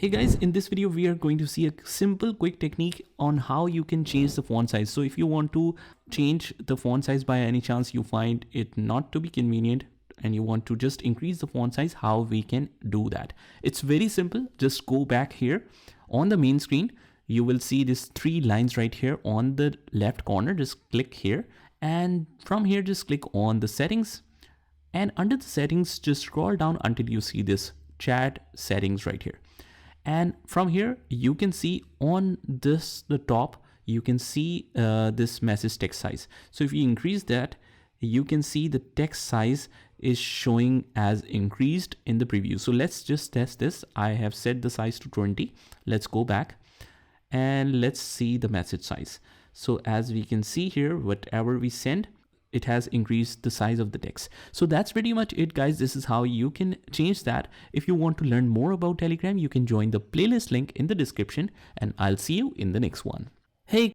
Hey guys, in this video we are going to see a simple quick technique on how you can change the font size. So if you want to change the font size by any chance you find it not to be convenient and you want to just increase the font size, how we can do that. It's very simple. Just go back here on the main screen. You will see these three lines right here on the left corner. Just click here, and from here just click on the settings, and under the settings just scroll down until you see this chat settings right here. And from here you can see on the top you can see this message text size. So if you increase that, you can see the text size is showing as increased in the preview. So let's just test this. I have set the size to 20. Let's go back and let's see the message size. So as we can see here, whatever we send, it has increased the size of the text. So that's pretty much it, guys. This is how you can change that. If you want to learn more about Telegram, you can join the playlist link in the description, and I'll see you in the next one.